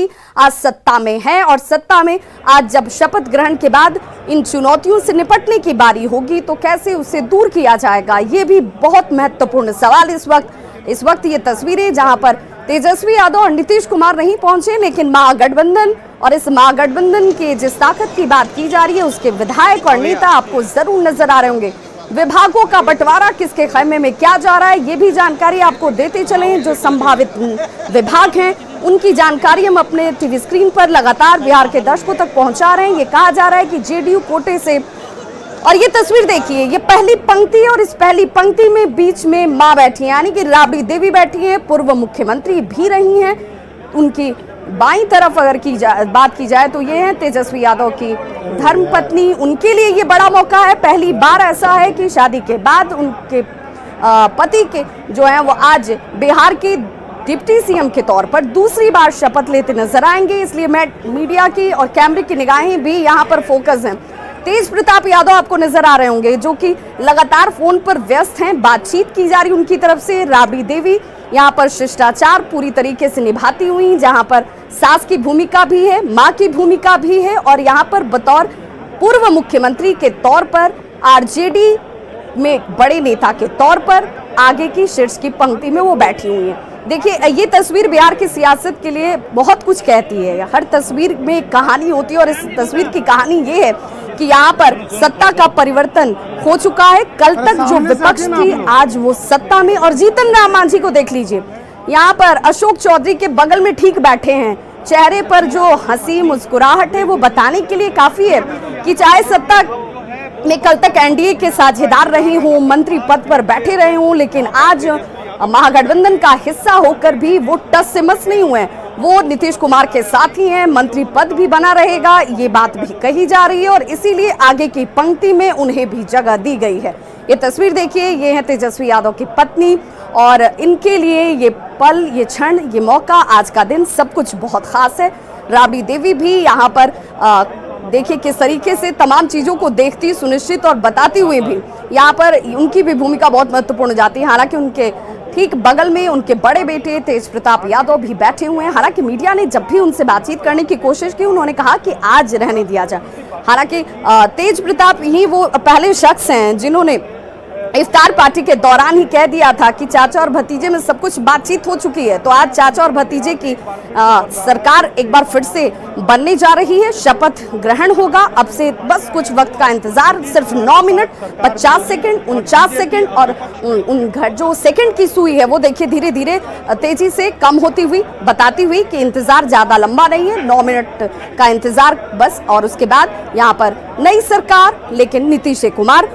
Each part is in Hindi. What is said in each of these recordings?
आज सत्ता में है और सत्ता में आज जब शपथ ग्रहण के बाद इन चुनौतियों से निपटने की बारी होगी तो कैसे उसे दूर किया जाएगा, ये भी बहुत महत्वपूर्ण सवाल इस वक्त ये तस्वीरें जहां पर तेजस्वी यादव और नीतीश कुमार नहीं पहुंचे, लेकिन महागठबंधन और इस महागठबंधन के जिस ताकत की बात की जा रही है उसके विधायक और नेता आपको जरूर नजर आ रहे होंगे। विभागों का बंटवारा किसके खेमे में क्या जा रहा है, ये भी जानकारी आपको देते चले। जो संभावित विभाग हैं उनकी जानकारी हम अपने टीवी स्क्रीन पर लगातार बिहार के दर्शकों तक पहुंचा रहे हैं। ये कहा जा रहा है कि जेडीयू कोटे से, और ये तस्वीर देखिए, ये पहली पंक्ति और इस पहली पंक्ति में बीच में मां बैठी है, यानी कि राबड़ी देवी बैठी है, पूर्व मुख्यमंत्री भी रही हैं। उनकी बाईं तरफ अगर बात की जाए तो ये है तेजस्वी यादव की धर्मपत्नी। उनके लिए ये बड़ा मौका है, पहली बार ऐसा है कि शादी के बाद उनके पति के जो है वो आज बिहार के डिप्टी सीएम के तौर पर दूसरी बार शपथ लेते नजर आएंगे। इसलिए मीडिया की और कैमरे की निगाहें भी यहाँ पर फोकस हैं। तेज प्रताप यादव आपको नजर आ रहे होंगे जो कि लगातार फोन पर व्यस्त हैं, बातचीत की जा रही उनकी तरफ से। राबड़ी देवी यहाँ पर शिष्टाचार पूरी तरीके से निभाती हुई, जहाँ पर सास की भूमिका भी है, माँ की भूमिका भी है, और यहाँ पर बतौर पूर्व मुख्यमंत्री के तौर पर आरजेडी में बड़े नेता के तौर पर आगे की शीर्ष की पंक्ति में वो बैठी हुई है। देखिए, ये तस्वीर बिहार की सियासत के लिए बहुत कुछ कहती है। हर तस्वीर में एक कहानी होती है और इस तस्वीर की कहानी ये है कि यहाँ पर सत्ता का परिवर्तन हो चुका है। कल तक जो विपक्ष थी आज वो सत्ता में, और जीतन राम मांझी को देख लीजिए, यहाँ पर अशोक चौधरी के बगल में ठीक बैठे हैं। चेहरे पर जो हंसी मुस्कुराहट है वो बताने के लिए काफी है कि चाहे सत्ता में कल तक एनडीए के साझेदार रहे हों, मंत्री पद पर बैठे रहे हों, लेकिन आज महागठबंधन का हिस्सा होकर भी वो टस से मस नहीं हुए। वो नीतीश कुमार के साथ ही हैं, मंत्री पद भी बना रहेगा, ये बात भी कही जा रही है, और इसीलिए आगे की पंक्ति में उन्हें भी जगह दी गई है। ये तस्वीर देखिए, ये है तेजस्वी यादव की पत्नी, और इनके लिए ये पल, ये क्षण, ये मौका, आज का दिन सब कुछ बहुत खास है। राबड़ी देवी भी यहाँ पर देखिए किस तरीके से तमाम चीजों को देखती, सुनिश्चित और बताती हुई भी यहाँ पर उनकी भी भूमिका बहुत महत्वपूर्ण जाती है। हालांकि उनके ठीक बगल में उनके बड़े बेटे तेज प्रताप यादव भी बैठे हुए हैं। हालांकि मीडिया ने जब भी उनसे बातचीत करने की कोशिश की उन्होंने कहा कि आज रहने दिया जाए। हालांकि तेज प्रताप ही वो पहले शख्स हैं जिन्होंने इफ्तार पार्टी के दौरान ही कह दिया था कि चाचा और भतीजे में सब कुछ बातचीत हो चुकी है। तो आज चाचा और भतीजे की सरकार एक बार फिर से बनने जा रही है। शपथ ग्रहण होगा, अब से बस कुछ वक्त का इंतजार, सिर्फ 9 मिनट 50 सेकंड 49 सेकंड, और जो सेकंड की सुई है वो देखिए धीरे धीरे तेजी से कम होती हुई, बताती हुई कि इंतजार ज्यादा लंबा नहीं है, 9 मिनट का इंतजार बस। और उसके बाद यहाँ पर नई सरकार, लेकिन नीतीश कुमार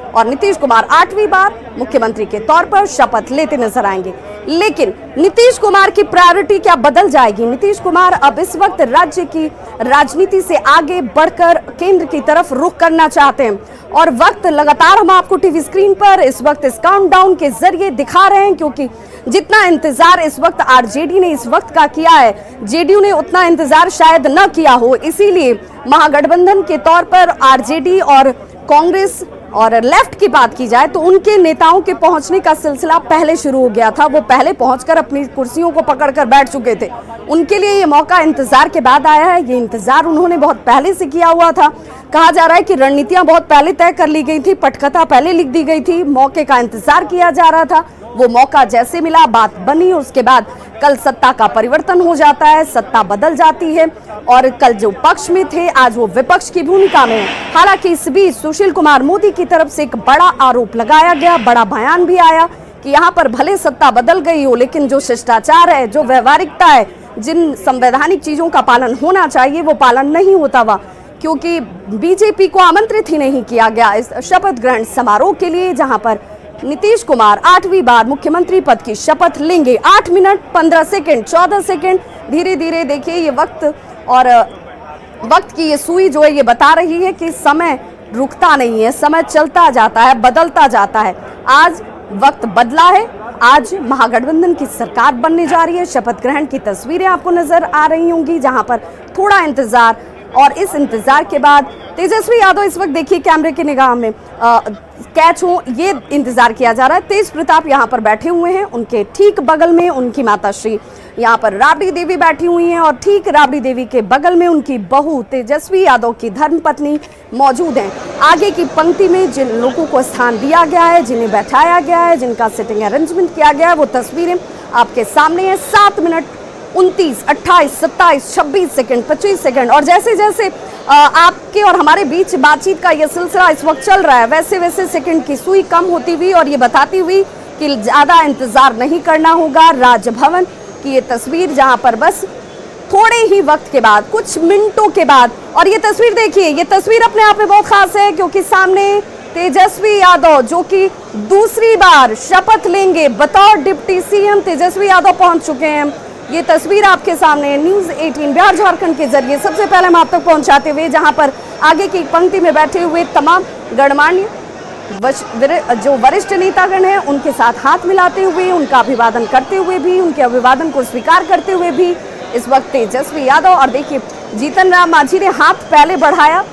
8वीं बार मुख्यमंत्री के तौर पर शपथ लेते नजर आएंगे। लेकिन नीतीश कुमार की प्रायोरिटी क्या बदल जाएगी? नीतीश कुमार अब इस वक्त राज्य की राजनीति से आगे बढ़कर केंद्र की तरफ रुख करना चाहते हैं, और वक्त लगातार हम आपको टीवी स्क्रीन पर इस वक्त इस काउंटडाउन के जरिए दिखा रहे हैं, क्योंकि जितना इंतजार इस वक्त आरजेडी ने इस वक्त का किया है, जेडीयू ने उतना इंतजार शायद न किया हो। इसीलिए महागठबंधन के तौर पर आरजेडी और कांग्रेस और लेफ्ट की बात की जाए तो उनके नेताओं के पहुंचने का सिलसिला पहले शुरू हो गया था। वो पहले पहुंचकर अपनी कुर्सियों को पकड़कर बैठ चुके थे। उनके लिए ये मौका इंतजार के बाद आया है। ये इंतजार उन्होंने बहुत पहले से किया हुआ था। कहा जा रहा है कि रणनीतियां बहुत पहले तय कर ली गई थी, पटकथा पहले लिख दी गई थी, मौके का इंतजार किया जा रहा था। वो मौका जैसे मिला, बात बनी, उसके बाद कल सत्ता का परिवर्तन हो जाता है, सत्ता बदल जाती है, और कल जो पक्ष में थे आज वो विपक्ष की भूमिका में है। हालांकि इस बीच सुशील कुमार मोदी की तरफ से एक बड़ा आरोप लगाया गया, बड़ा बयान भी आया कि यहाँ पर भले सत्ता बदल गई हो, लेकिन जो शिष्टाचार है, जो व्यवहारिकता है, जिन संवैधानिक चीजों का पालन होना चाहिए वो पालन नहीं होता हुआ, क्योंकि बीजेपी को आमंत्रित ही नहीं किया गया इस शपथ ग्रहण समारोह के लिए, जहां पर नीतीश कुमार 8वीं बार मुख्यमंत्री पद की शपथ लेंगे। 8 मिनट 15 सेकंड 14 सेकंड, धीरे धीरे देखिए ये वक्त, और वक्त की ये सुई जो है ये बता रही है कि समय रुकता नहीं है, समय चलता जाता है, बदलता जाता है। आज वक्त बदला है, आज महागठबंधन की सरकार बनने जा रही है। शपथ ग्रहण की तस्वीरें आपको नजर आ रही होंगी, जहां पर थोड़ा इंतजार और इस इंतजार के बाद तेजस्वी यादव इस वक्त देखिए कैमरे की निगाह में कैच हो, ये इंतजार किया जा रहा है। तेज प्रताप यहाँ पर बैठे हुए हैं, उनके ठीक बगल में उनकी माताश्री यहाँ पर राबड़ी देवी बैठी हुई हैं और ठीक राबड़ी देवी के बगल में उनकी बहू तेजस्वी यादव की धर्मपत्नी मौजूद हैं। आगे की पंक्ति में जिन लोगों को स्थान दिया गया है, जिन्हें बैठाया गया है, जिनका सिटिंग अरेंजमेंट किया गया है, वो तस्वीरें आपके सामने है। 7 मिनट 29, 28, 27, 26 सेकंड, 25 सेकंड और जैसे जैसे आपके और हमारे बीच बातचीत का ये सिलसिला इस वक्त चल रहा है, वैसे वैसे सेकंड की सुई कम होती हुई और ये बताती हुई कि ज़्यादा इंतज़ार नहीं करना होगा। राजभवन की ये तस्वीर जहां पर बस थोड़े ही वक्त के बाद, कुछ मिनटों के बाद, और ये तस्वीर देखिए, ये तस्वीर अपने आप में बहुत खास है क्योंकि सामने तेजस्वी यादव जो कि दूसरी बार शपथ लेंगे बतौर डिप्टी सीएम, तेजस्वी यादव पहुंच चुके हैं। ये तस्वीर आपके सामने न्यूज़ 18 बिहार झारखंड के जरिए सबसे पहले हम आप तक पहुंचाते हुए, जहां पर आगे की पंक्ति में बैठे हुए तमाम गणमान्य जो वरिष्ठ नेतागण हैं उनके साथ हाथ मिलाते हुए, उनका अभिवादन करते हुए भी, उनके अभिवादन को स्वीकार करते हुए भी इस वक्त तेजस्वी यादव, और देखिए जीतन राम मांझी ने हाथ पहले बढ़ाया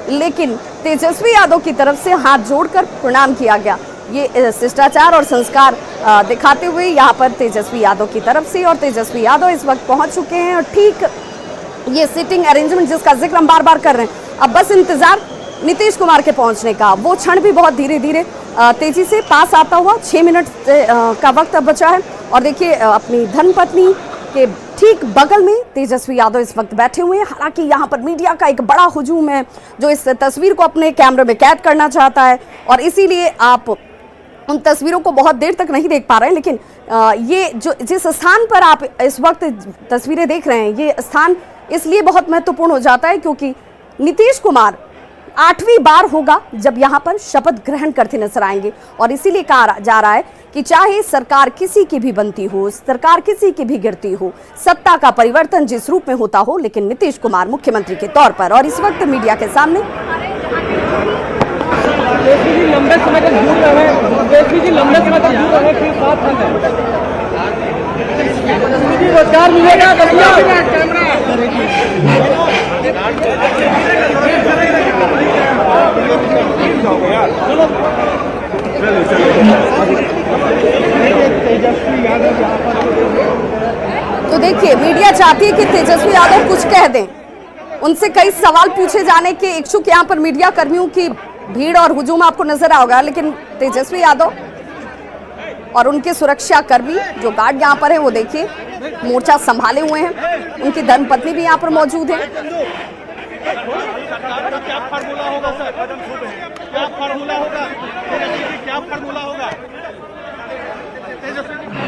लेकिन तेजस्वी यादव की तरफ से हाथ जोड़कर प्रणाम किया गया। ये शिष्टाचार और संस्कार दिखाते हुए यहाँ पर तेजस्वी यादव की तरफ से, और तेजस्वी यादव इस वक्त पहुंच चुके हैं और ठीक ये सिटिंग अरेंजमेंट जिसका जिक्र हम बार बार कर रहे हैं, अब बस इंतजार नीतीश कुमार के पहुंचने का, वो क्षण भी बहुत धीरे धीरे तेजी से पास आता हुआ। 6 मिनट का वक्त अब बचा है और देखिए अपनी धर्मपत्नी के ठीक बगल में तेजस्वी यादव इस वक्त बैठे हुए हैं। हालांकि यहाँ पर मीडिया का एक बड़ा हुजूम है जो इस तस्वीर को अपने कैमरे में कैद करना चाहता है और इसीलिए आप उन तस्वीरों को बहुत देर तक नहीं देख पा रहे हैं, लेकिन ये जो जिस स्थान पर आप इस वक्त तस्वीरें देख रहे हैं, ये स्थान इसलिए बहुत महत्वपूर्ण हो जाता है क्योंकि नीतीश कुमार 8वीं बार होगा जब यहाँ पर शपथ ग्रहण करते नजर आएंगे और इसीलिए कहा जा रहा है कि चाहे सरकार किसी की भी बनती हो, सरकार किसी की भी गिरती हो, सत्ता का परिवर्तन जिस रूप में होता हो, लेकिन नीतीश कुमार मुख्यमंत्री के तौर पर, और इस वक्त मीडिया के सामने लंबे समय तक दूर रहे फिर साथ रोजगार मिलेगा। तो देखिए मीडिया चाहती है कि तेजस्वी यादव कुछ कह दें, उनसे कई सवाल पूछे जाने के इच्छुक यहाँ पर मीडिया कर्मियों की भीड़ और हुजूम आपको नजर आओगा, लेकिन तेजस्वी यादव और उनके सुरक्षा कर्मी जो गार्ड यहाँ पर है वो देखिए मोर्चा संभाले हुए हैं, उनकी धर्मपत्नी भी यहाँ पर मौजूद है। क्या फार्मूला होगा?